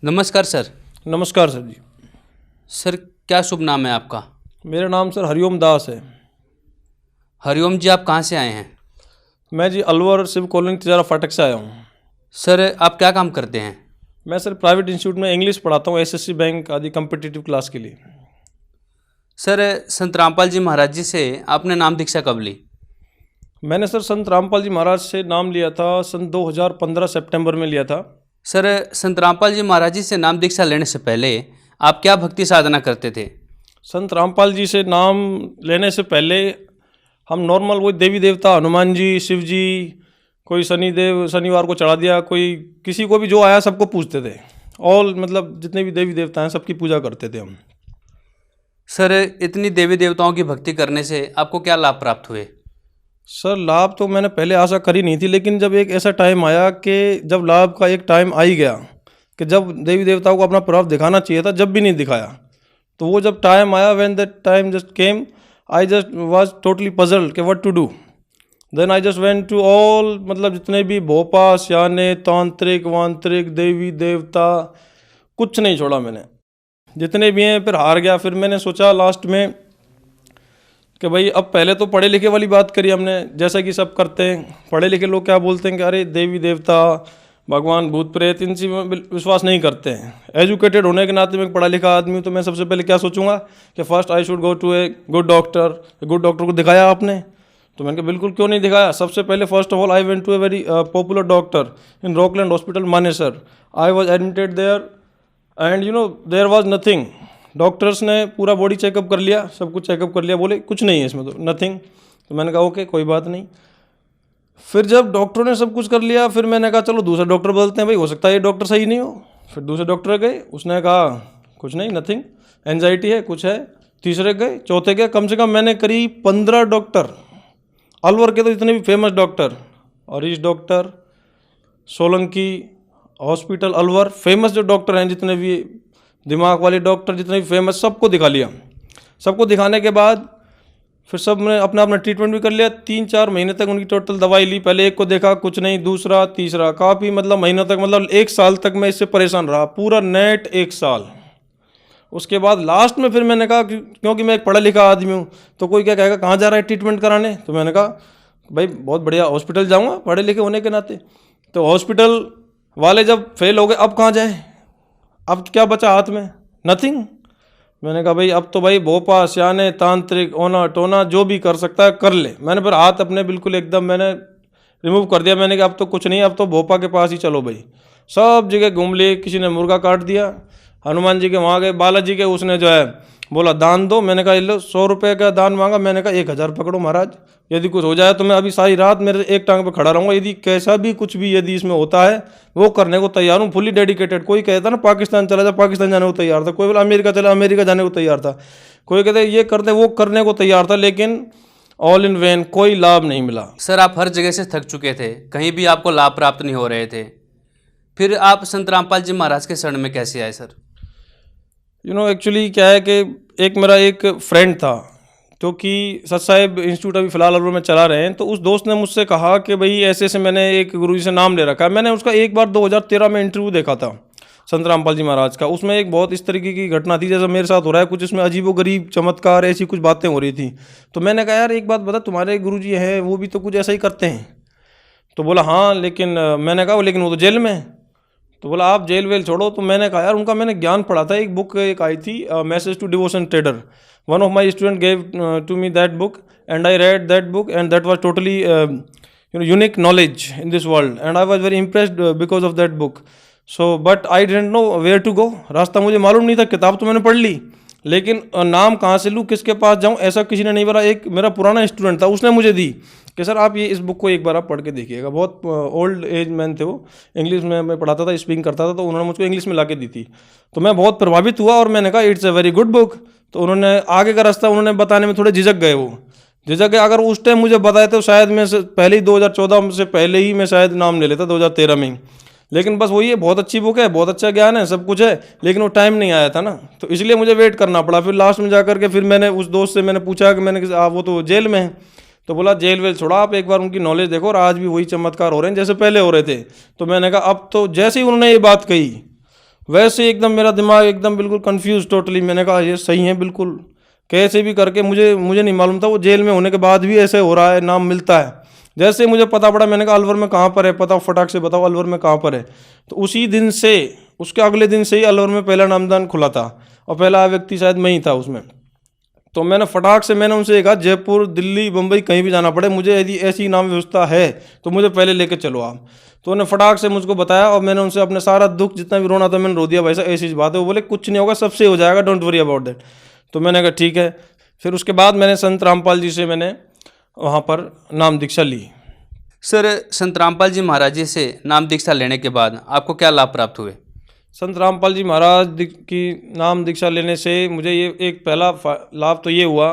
नमस्कार सर। नमस्कार सर जी। सर क्या शुभ नाम है आपका? मेरा नाम सर हरिओम दास है। हरिओम जी, आप कहाँ से आए हैं? मैं जी अलवर शिव कॉलोनी तिजारा फाटक से आया हूँ। सर आप क्या काम करते हैं? मैं सर प्राइवेट इंस्टीट्यूट में इंग्लिश पढ़ाता हूँ, एसएससी बैंक आदि कम्पिटिटिव क्लास के लिए। सर संत रामपाल जी महाराज जी से आपने नाम दीक्षा कब ली? मैंने सर संत रामपाल जी महाराज से नाम लिया था सन 2015 सितंबर में लिया था। सर संत रामपाल जी महाराज जी से नाम दीक्षा लेने से पहले आप क्या भक्ति साधना करते थे? संत रामपाल जी से नाम लेने से पहले हम नॉर्मल वही देवी देवता हनुमान जी, शिव जी, कोई शनिदेव शनिवार को चढ़ा दिया, कोई किसी को भी जो आया सबको पूजते थे। ऑल मतलब जितने भी देवी देवता हैं सबकी पूजा करते थे हम। सर इतनी देवी देवताओं की भक्ति करने से आपको क्या लाभ प्राप्त हुए? सर लाभ तो मैंने पहले आशा करी नहीं थी, लेकिन जब एक ऐसा टाइम आया कि जब लाभ का एक टाइम आ ही गया कि जब देवी देवताओं को अपना प्रभाव दिखाना चाहिए था, जब भी नहीं दिखाया, तो वो जब टाइम आया, when that time just came, I just was totally puzzled कि what to do. Then I just went to all, मतलब जितने भी भोपा स्याने तांत्रिक वांत्रिक देवी देवता, कुछ नहीं छोड़ा मैंने, जितने भी हैं। फिर हार गया। फिर मैंने सोचा लास्ट में कि भाई अब पहले तो पढ़े लिखे वाली बात करी हमने, जैसा कि सब करते हैं। पढ़े लिखे लोग क्या बोलते हैं कि अरे देवी देवता भगवान भूत प्रेत इन चीज़ों में विश्वास नहीं करते हैं। एजुकेटेड होने के नाते मैं एक पढ़ा लिखा आदमी हूँ, तो मैं सबसे पहले क्या सोचूंगा कि first I should go to a good doctor. Good doctor को दिखाया आपने? तो मैंने कहा बिल्कुल, क्यों नहीं दिखाया। सबसे पहले first of all I went to a very popular doctor in Rockland hospital Manesar. I was admitted there and there was nothing. Doctors ने पूरा बॉडी चेकअप कर लिया, सब कुछ चेकअप कर लिया, बोले कुछ नहीं है इसमें, तो नथिंग। तो मैंने कहा ओके कोई बात नहीं। फिर जब डॉक्टरों ने सब कुछ कर लिया, फिर मैंने कहा चलो दूसरा डॉक्टर बदलते हैं, भाई हो सकता है ये डॉक्टर सही नहीं हो। फिर दूसरे डॉक्टर गए, उसने कहा कुछ नहीं, नथिंग, एंजाइटी है, कुछ है। तीसरे गए, चौथे गए, कम से कम मैंने करीब 15 डॉक्टर, अलवर के तो जितने भी famous doctor, Harish doctor, Solanki hospital Alwar, famous जो डॉक्टर हैं जितने भी दिमाग वाले डॉक्टर जितने भी फेमस, सबको दिखा लिया। सबको दिखाने के बाद फिर सब ने अपना अपना ट्रीटमेंट भी कर लिया। 3-4 महीने तक उनकी टोटल दवाई ली। पहले एक को देखा, कुछ नहीं, दूसरा तीसरा, काफ़ी मतलब महीनों तक, मतलब 1 साल तक मैं इससे परेशान रहा, पूरा नेट 1 साल। उसके बाद लास्ट में फिर मैंने कहा क्योंकि मैं एक पढ़ा लिखा आदमी हूँ, तो कोई क्या कहेगा कहाँ जा रहा है ट्रीटमेंट कराने, तो मैंने कहा भाई बहुत बढ़िया हॉस्पिटल जाऊँगा पढ़े लिखे होने के नाते। तो हॉस्पिटल वाले जब फेल हो गए, अब कहाँ जाए, अब क्या बचा हाथ में, नथिंग। मैंने कहा भाई अब तो भाई भोपा स्याने तांत्रिक ओना टोना जो भी कर सकता है कर ले। मैंने फिर हाथ अपने बिल्कुल एकदम मैंने रिमूव कर दिया। मैंने कहा अब तो कुछ नहीं, अब तो भोपा के पास ही चलो भाई। सब जगह घूम लिए, किसी ने मुर्गा काट दिया, हनुमान जी के वहाँ गए, बालाजी के, उसने जो है बोला दान दो। मैंने कहा ये लो 100 रुपये का दान मांगा। मैंने कहा 1000 पकड़ो महाराज, यदि कुछ हो जाए तो मैं अभी सारी रात मेरे एक टांग पे खड़ा रहूँगा, यदि कैसा भी कुछ भी यदि इसमें होता है वो करने को तैयार हूँ, फुली डेडिकेटेड। कोई कहता ना पाकिस्तान चला जा, पाकिस्तान जाने को तैयार था। कोई बोला अमेरिका चला, अमेरिका जाने को तैयार था। कोई कहते ये करते वो करने को तैयार था, लेकिन ऑल इन वैन, कोई लाभ नहीं मिला। सर आप हर जगह से थक चुके थे, कहीं भी आपको लाभ प्राप्त नहीं हो रहे थे, फिर आप संत रामपाल जी महाराज के शरण में कैसे आए सर? एक्चुअली क्या है कि एक मेरा एक फ्रेंड था जो कि सत साहिब इंस्टीट्यूट अभी फ़िलहाल अलवर में चला रहे हैं, तो उस दोस्त ने मुझसे कहा कि भाई ऐसे ऐसे मैंने एक गुरुजी से नाम ले रखा है। मैंने उसका एक बार 2013 में इंटरव्यू देखा था संत रामपाल जी महाराज का। उसमें एक बहुत इस तरीके की घटना थी जैसा मेरे साथ हो रहा है कुछ, इसमें अजीबोगरीब चमत्कार ऐसी कुछ बातें हो रही थी। तो मैंने कहा यार एक बात बता, तुम्हारे गुरुजी हैं वो भी तो कुछ ऐसा ही करते हैं? तो बोला हाँ, लेकिन मैंने कहा लेकिन वो तो जेल में है। तो बोला आप जेल वेल छोड़ो। तो मैंने कहा यार उनका मैंने ज्ञान पढ़ा था, एक बुक एक आई थी message to devotion trader, one of my student gave to me that book and I read that book and that was totally unique knowledge in this world and I was very impressed because of that book. So but I didn't know where to go, रास्ता मुझे मालूम नहीं था। किताब तो मैंने पढ़ ली, लेकिन नाम कहाँ से लूँ, किसके पास जाऊँ, ऐसा किसी ने नहीं बोला। एक मेरा पुराना स्टूडेंट था, उसने मुझे दी कि सर आप ये इस बुक को एक बार आप पढ़ के देखिएगा। बहुत ओल्ड एज मैन थे वो, इंग्लिश में मैं पढ़ाता था, स्पीकिंग करता था, तो उन्होंने मुझको इंग्लिश में ला के दी थी। तो मैं बहुत प्रभावित हुआ और मैंने कहा it's a very good book. तो उन्होंने आगे का रास्ता उन्होंने बताने में थोड़े झिझक गए, वो झिझक गए। अगर उस टाइम मुझे बताए तो शायद मैं पहले ही 2014 से पहले ही मैं शायद नाम ले लेता, 2013 में ही। लेकिन बस वही है, बहुत अच्छी बुक है, बहुत अच्छा ज्ञान है, सब कुछ है, लेकिन वो टाइम नहीं आया था ना, तो इसलिए मुझे वेट करना पड़ा। फिर लास्ट में जाकर के फिर मैंने उस दोस्त से मैंने पूछा कि मैंने वो तो जेल में है, तो बोला जेल वेल छोड़ा, आप एक बार उनकी नॉलेज देखो, और आज भी वही चमत्कार हो रहे हैं जैसे पहले हो रहे थे। तो मैंने कहा अब तो जैसे ही उन्होंने ये बात कही वैसे एकदम मेरा दिमाग एकदम बिल्कुल कंफ्यूज टोटली। मैंने कहा ये सही है बिल्कुल, कैसे भी करके मुझे नहीं मालूम था वो जेल में होने के बाद भी ऐसे हो रहा है, नाम मिलता है। जैसे मुझे पता पड़ा मैंने कहा अलवर में कहाँ पर है, बताओ फटाक से बताओ अलवर में कहाँ पर है। तो उसी दिन से, उसके अगले दिन से ही अलवर में पहला नामदान खुला था और पहला व्यक्ति शायद मैं ही था उसमें। तो मैंने फटाक से मैंने उनसे कहा जयपुर, दिल्ली, मुंबई कहीं भी जाना पड़े, मुझे यदि ऐसी नाम व्यवस्था है तो मुझे पहले लेके चलो आप। तो उन्होंने फटाक से मुझको बताया और मैंने उनसे अपने सारा दुख जितना भी रोना था मैंने रो दिया। भाई साहब ऐसी बात है, वो बोले कुछ नहीं होगा, सबसे हो जाएगा, डोंट वरी अबाउट दैट। तो मैंने कहा ठीक है। फिर उसके बाद मैंने संत रामपाल जी से मैंने वहाँ पर नाम दीक्षा ली। सर, संत रामपाल जी महाराज जी से नाम दीक्षा लेने के बाद आपको क्या लाभ प्राप्त हुए? संत रामपाल जी महाराज की नाम दीक्षा लेने से मुझे ये एक पहला लाभ तो ये हुआ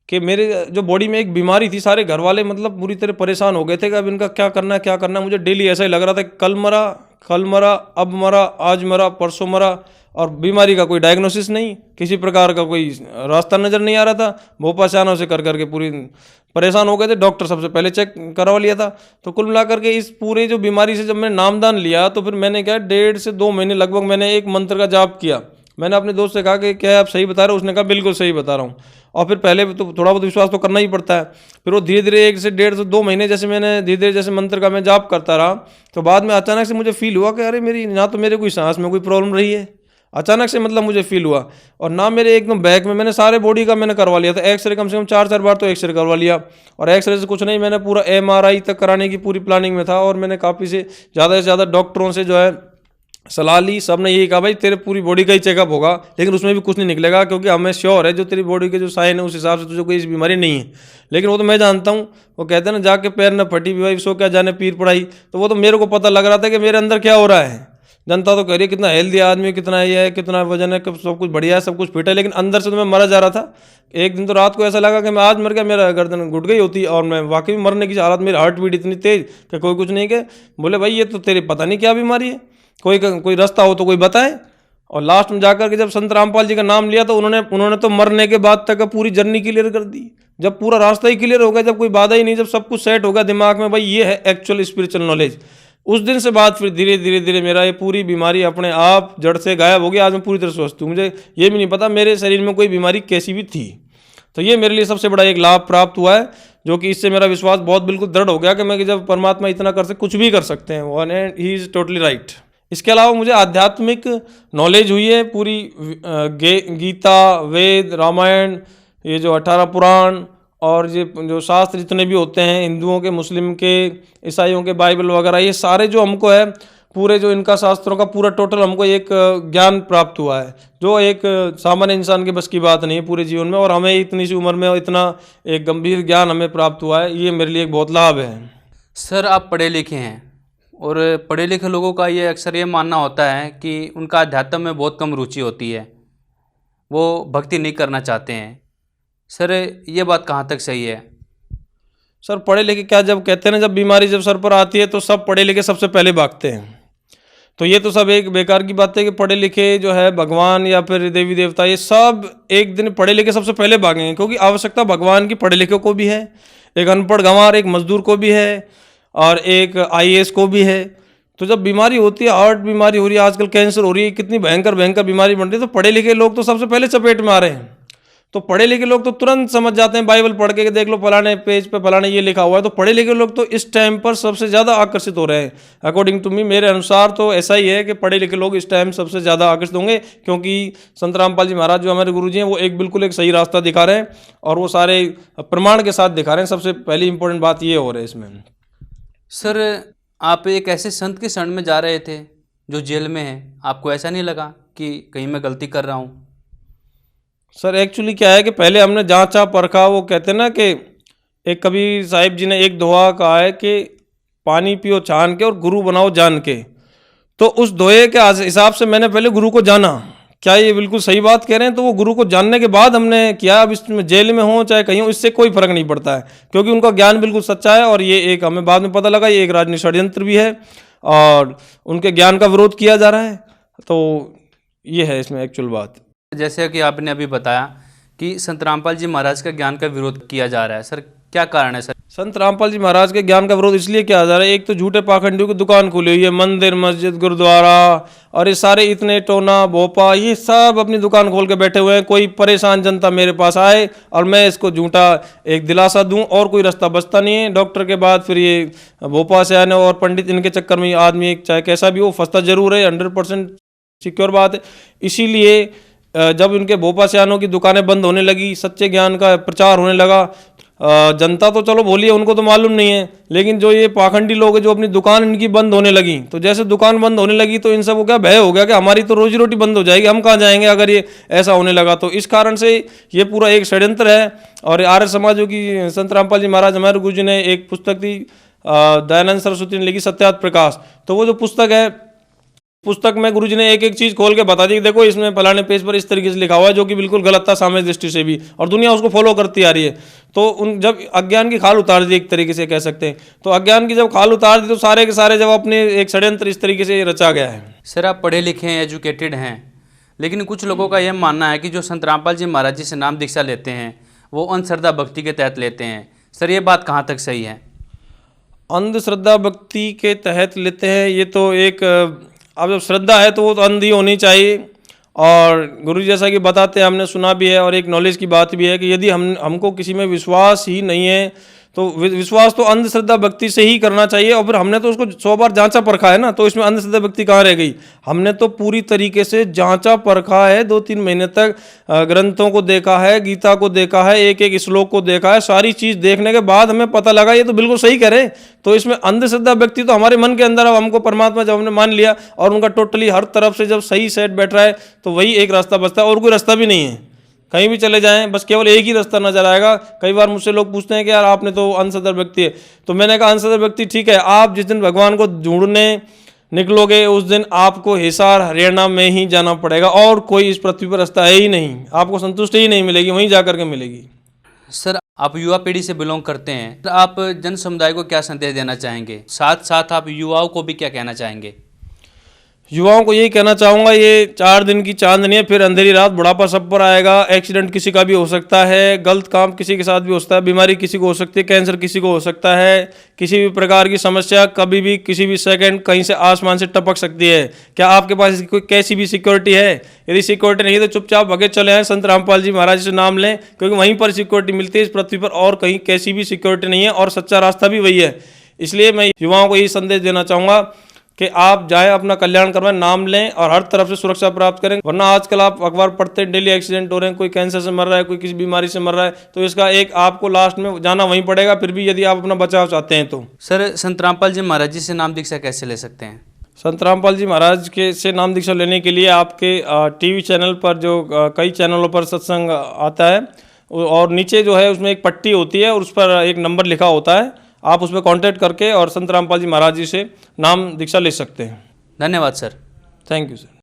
कि मेरे जो बॉडी में एक बीमारी थी, सारे घर वाले मतलब पूरी तरह परेशान हो गए थे कि अब इनका क्या करना है क्या करना है। मुझे डेली ऐसा ही लग रहा था कि कल मरा, अब मरा, आज मरा, परसों मरा, और बीमारी का कोई डायग्नोसिस नहीं, किसी प्रकार का कोई रास्ता नज़र नहीं आ रहा था। भोपाशानों से कर करके पूरी परेशान हो गए थे। डॉक्टर सबसे पहले चेक करवा लिया था। तो कुल मिलाकर के इस पूरे जो बीमारी से जब मैंने नामदान लिया तो फिर मैंने क्या 1.5 से 2 महीने लगभग मैंने एक मंत्र का जाप किया। मैंने अपने दोस्त से कहा कि क्या आप सही बता रहे हो? उसने कहा बिल्कुल सही बता रहा हूँ। और फिर पहले तो थोड़ा बहुत विश्वास तो करना ही पड़ता है। फिर वो धीरे धीरे 1 से 1.5 से 2 महीने जैसे मैंने धीरे धीरे जैसे मंत्र का मैं जाप करता रहा, तो बाद में अचानक से मुझे फील हुआ कि अरे मेरी ना तो मेरे कोई सांस में कोई प्रॉब्लम रही है, अचानक से मतलब मुझे फील हुआ। और ना मेरे एकदम बैक में, मैंने सारे बॉडी का मैंने करवा लिया था एक्सरे, कम से कम 4 बार तो एक्सरे करवा लिया। और एक्सरे से कुछ नहीं, मैंने पूरा MRI तक कराने की पूरी प्लानिंग में था। और मैंने काफ़ी से ज़्यादा डॉक्टरों से जो है सलाह ली। सब ने यही कहा भाई तेरे पूरी बॉडी का ही चेकअप होगा, लेकिन उसमें भी कुछ नहीं निकलेगा, क्योंकि हमें श्योर है जो तेरी बॉडी के जो साइन है उस हिसाब से तुझे कोई इस बीमारी नहीं है। लेकिन वो तो मैं जानता हूँ, वो कहते हैं ना जाके पैर न फटी भी भाई सो क्या जाने पीर पड़ाई। तो वो तो मेरे को पता लग रहा था कि मेरे अंदर क्या हो रहा है। जनता तो कह रही है कितना हेल्दी आदमी, कितना ये है, कितना वजन है, सब कुछ बढ़िया है, सब कुछ फिट है, लेकिन अंदर से तो मैं मरा जा रहा था। एक दिन तो रात को ऐसा लगा कि मैं आज मर गया, मेरा गर्दन घुट गई होती और मैं वाकई में मरने की हालत, मेरी हार्ट बीट इतनी तेज कि कोई कुछ नहीं के। बोले भाई ये तो तेरी पता नहीं क्या बीमारी है, कोई रास्ता हो तो कोई बताए। और लास्ट में जाकर के जब संत रामपाल जी का नाम लिया तो उन्होंने तो मरने के बाद तक पूरी जर्नी क्लियर कर दी। जब पूरा रास्ता ही क्लियर हो गया, जब कोई बाधा ही नहीं, जब सब कुछ सेट हो गया दिमाग में, भाई ये है एक्चुअल स्पिरिचुअल नॉलेज, उस दिन से बाद फिर धीरे धीरे मेरा ये पूरी बीमारी अपने आप जड़ से गायब हो गई। आज मैं पूरी तरह स्वस्थ हूँ। मुझे ये भी नहीं पता मेरे शरीर में कोई बीमारी कैसी भी थी। तो ये मेरे लिए सबसे बड़ा एक लाभ प्राप्त हुआ है, जो कि इससे मेरा विश्वास बहुत बिल्कुल दृढ़ हो गया कि मैं जब परमात्मा इतना कर सकते, कुछ भी कर सकते हैं, and he is totally right. इसके अलावा मुझे आध्यात्मिक नॉलेज हुई है पूरी, गीता, वेद, रामायण, ये जो 18 पुराण और ये जो शास्त्र जितने भी होते हैं हिंदुओं के, मुस्लिम के, ईसाइयों के, बाइबल वगैरह, ये सारे जो हमको है पूरे जो इनका शास्त्रों का पूरा टोटल हमको एक ज्ञान प्राप्त हुआ है, जो एक सामान्य इंसान के बस की बात नहीं है पूरे जीवन में। और हमें इतनी सी उम्र में इतना एक गंभीर ज्ञान हमें प्राप्त हुआ है, ये मेरे लिए एक बहुत लाभ है। सर, आप पढ़े लिखे हैं और पढ़े लिखे लोगों का ये अक्सर ये मानना होता है कि उनका अध्यात्म में बहुत कम रुचि होती है, वो भक्ति नहीं करना चाहते हैं। सर, ये बात कहाँ तक सही है? सर पढ़े लिखे क्या, जब कहते हैं ना जब बीमारी जब सर पर आती है तो सब पढ़े लिखे सबसे पहले भागते हैं। तो ये तो सब एक बेकार की बात है कि पढ़े लिखे जो है भगवान या फिर देवी देवता, ये सब एक दिन पढ़े लिखे सबसे पहले भागेंगे, क्योंकि आवश्यकता भगवान की पढ़े लिखे को भी है, एक अनपढ़ गंवार, एक मजदूर को भी है, और एक IAS को भी है। तो जब बीमारी होती है, हार्ट बीमारी हो रही है, आजकल कैंसर हो रही है, कितनी भयंकर भयंकर बीमारी बन रही है, तो पढ़े लिखे लोग तो सबसे पहले चपेट में आ रहे हैं। तो पढ़े लिखे लोग तो तुरंत समझ जाते हैं, बाइबल पढ़ के देख लो फलाने पेज पे फलाने ये लिखा हुआ है। तो पढ़े लिखे लोग तो इस टाइम पर सबसे ज़्यादा आकर्षित हो रहे हैं। अकॉर्डिंग टू मी, मेरे अनुसार तो ऐसा ही है कि पढ़े लिखे लोग इस टाइम सबसे ज़्यादा आकर्षित होंगे, क्योंकि संत रामपाल जी महाराज जो हमारे गुरु जी हैं वो एक बिल्कुल एक सही रास्ता दिखा रहे हैं, और वो सारे प्रमाण के साथ दिखा रहे हैं। सबसे पहली इंपॉर्टेंट बात ये हो रही है इसमें। सर, आप एक ऐसे संत के शरण में जा रहे थे जो जेल में है, आपको ऐसा नहीं लगा कि कहीं मैं गलती कर रहा हूँ? सर एक्चुअली क्या है कि पहले हमने जांचा परखा, वो कहते हैं ना कि एक कबीर साहिब जी ने एक दोहा कहा है कि पानी पियो छान के और गुरु बनाओ जान के। तो उस दोहे के हिसाब से मैंने पहले गुरु को जाना। क्या ये बिल्कुल सही बात कह रहे हैं? तो वो गुरु को जानने के बाद हमने किया। अब इसमें जेल में हो चाहे कहीं हो, इससे कोई फर्क नहीं पड़ता है, क्योंकि उनका ज्ञान बिल्कुल सच्चा है। और ये एक हमें बाद में पता लगा ये एक राजनीतिक षड्यंत्र भी है और उनके ज्ञान का विरोध किया जा रहा है। तो ये है इसमें एक्चुअल बात। जैसे कि आपने अभी बताया कि संत रामपाल जी महाराज का ज्ञान का विरोध किया जा रहा है, सर क्या कारण है सर? संत रामपाल जी महाराज के ज्ञान का विरोध इसलिए किया जा रहा है, एक तो झूठे पाखंडियों की दुकान खुली हुई है, मंदिर मस्जिद गुरुद्वारा और ये सारे इतने टोना भोपा ये सब अपनी दुकान खोल के बैठे हुए हैं। कोई परेशान जनता मेरे पास आए और मैं इसको झूठा एक दिलासा दूं और कोई रास्ता बचता नहीं है। डॉक्टर के बाद फिर ये भोपा से आने और पंडित, इनके चक्कर में आदमी चाहे कैसा भी हो फंसता जरूर है, 100% सिक्योर बात है। इसीलिए जब इनके भोपा सियानों की दुकानें बंद होने लगी, सच्चे ज्ञान का प्रचार होने लगा, जनता तो चलो बोलिए उनको तो मालूम नहीं है, लेकिन जो ये पाखंडी लोग हैं जो अपनी दुकान इनकी बंद होने लगी, तो जैसे दुकान बंद होने लगी तो इन सबको क्या भय हो गया कि हमारी तो रोजी रोटी बंद हो जाएगी, हम कहाँ जाएंगे अगर ये ऐसा होने लगा। तो इस कारण से ये पूरा एक षड्यंत्र है। और आर्य समाजों की संत रामपाल जी महाराज हमारे गुरु जी ने एक पुस्तक थी दयानंद सरस्वती ने लिखी सत्यार्थ प्रकाश। तो वो जो पुस्तक है, पुस्तक में गुरुजी ने एक एक चीज खोल के बता दी कि देखो इसमें फलाने पेज पर इस तरीके से लिखा हुआ है, जो कि बिल्कुल गलत था सामाजिक दृष्टि से भी, और दुनिया उसको फॉलो करती आ रही है। तो उन जब अज्ञान की खाल उतार दी, एक तरीके से कह सकते हैं, तो अज्ञान की जब खाल उतार दी तो सारे के सारे जब अपने एक षड्यंत्र इस तरीके से रचा गया है। सर आप पढ़े लिखे हैं, एजुकेटेड हैं, लेकिन कुछ लोगों का यह मानना है कि जो संत रामपाल जी महाराज जी से नाम दीक्षा लेते हैं वो अंधश्रद्धा भक्ति के तहत लेते हैं। सर ये बात कहाँ तक सही है? अंधश्रद्धा भक्ति के तहत लेते हैं, ये तो एक अब जब श्रद्धा है तो वो तो अंधी होनी चाहिए। और गुरु जी जैसा कि बताते हैं, हमने सुना भी है और एक नॉलेज की बात भी है कि यदि हमको किसी में विश्वास ही नहीं है तो विश्वास तो अंधश्रद्धा भक्ति से ही करना चाहिए। और फिर हमने तो उसको 100 बार जांचा परखा है ना, तो इसमें अंधश्रद्धा भक्ति कहाँ रह गई? हमने तो पूरी तरीके से जांचा परखा है, 2-3 महीने तक ग्रंथों को देखा है, गीता को देखा है, एक एक श्लोक को देखा है, सारी चीज देखने के बाद हमें पता लगा ये तो बिल्कुल सही कह रहे हैं। तो इसमें अंधश्रद्धा व्यक्ति तो हमारे मन के अंदर, अब हमको परमात्मा जब हमने मान लिया और उनका टोटली हर तरफ से जब सही सेट बैठ रहा है तो वही एक रास्ता बचता है, और कोई रास्ता भी नहीं है। कहीं भी चले जाएं बस केवल एक ही रास्ता नजर आएगा। कई बार मुझसे लोग पूछते हैं कि यार आपने तो अंधश्रद्धा व्यक्ति है, तो मैंने कहा अंधश्रद्धा व्यक्ति ठीक है, आप जिस दिन भगवान को ढूंढने निकलोगे उस दिन आपको हिसार हरियाणा में ही जाना पड़ेगा, और कोई इस पृथ्वी पर रास्ता है ही नहीं, आपको संतुष्टि ही नहीं मिलेगी, वहीं जा करके मिलेगी। सर आप युवा पीढ़ी से बिलोंग करते हैं, तो आप जन समुदाय को क्या संदेश देना चाहेंगे? साथ साथ आप युवाओं को भी क्या कहना चाहेंगे? युवाओं को यही कहना चाहूँगा, ये 4 दिन की चांदनी है, फिर अंधेरी रात, बुढ़ापा सब पर आएगा। एक्सीडेंट किसी का भी हो सकता है, गलत काम किसी के साथ भी हो सकता है, बीमारी किसी को हो सकती है, कैंसर किसी को हो सकता है, किसी भी प्रकार की समस्या कभी भी किसी भी सेकंड कहीं से आसमान से टपक सकती है। क्या आपके पास इसकी कोई कैसी भी सिक्योरिटी है? यदि सिक्योरिटी नहीं है तो चुपचाप भगे चले आए, संत रामपाल जी महाराज से नाम लें, क्योंकि वहीं पर सिक्योरिटी मिलती है इस पृथ्वी पर, और कहीं कैसी भी सिक्योरिटी नहीं है, और सच्चा रास्ता भी वही है। इसलिए मैं युवाओं को यही संदेश देना चाहूँगा कि आप जाएं, अपना कल्याण करवाएं, नाम लें और हर तरफ से सुरक्षा प्राप्त करें। वरना आजकल आप अखबार पढ़ते हैं, डेली एक्सीडेंट हो रहे हैं, कोई कैंसर से मर रहा है, कोई किसी बीमारी से मर रहा है, तो इसका एक आपको लास्ट में जाना वहीं पड़ेगा, फिर भी यदि आप अपना बचाव चाहते हैं तो। सर संत रामपाल जी महाराज जी से नाम दीक्षा कैसे ले सकते हैं? संत रामपाल जी महाराज के से नाम दीक्षा लेने के लिए आपके टीवी चैनल पर जो कई चैनलों पर सत्संग आता है, और नीचे जो है उसमें एक पट्टी होती है और उस पर एक नंबर लिखा होता है, आप उसमें कांटेक्ट करके और संत रामपाल जी महाराज जी से नाम दीक्षा ले सकते हैं। धन्यवाद सर। Thank you sir.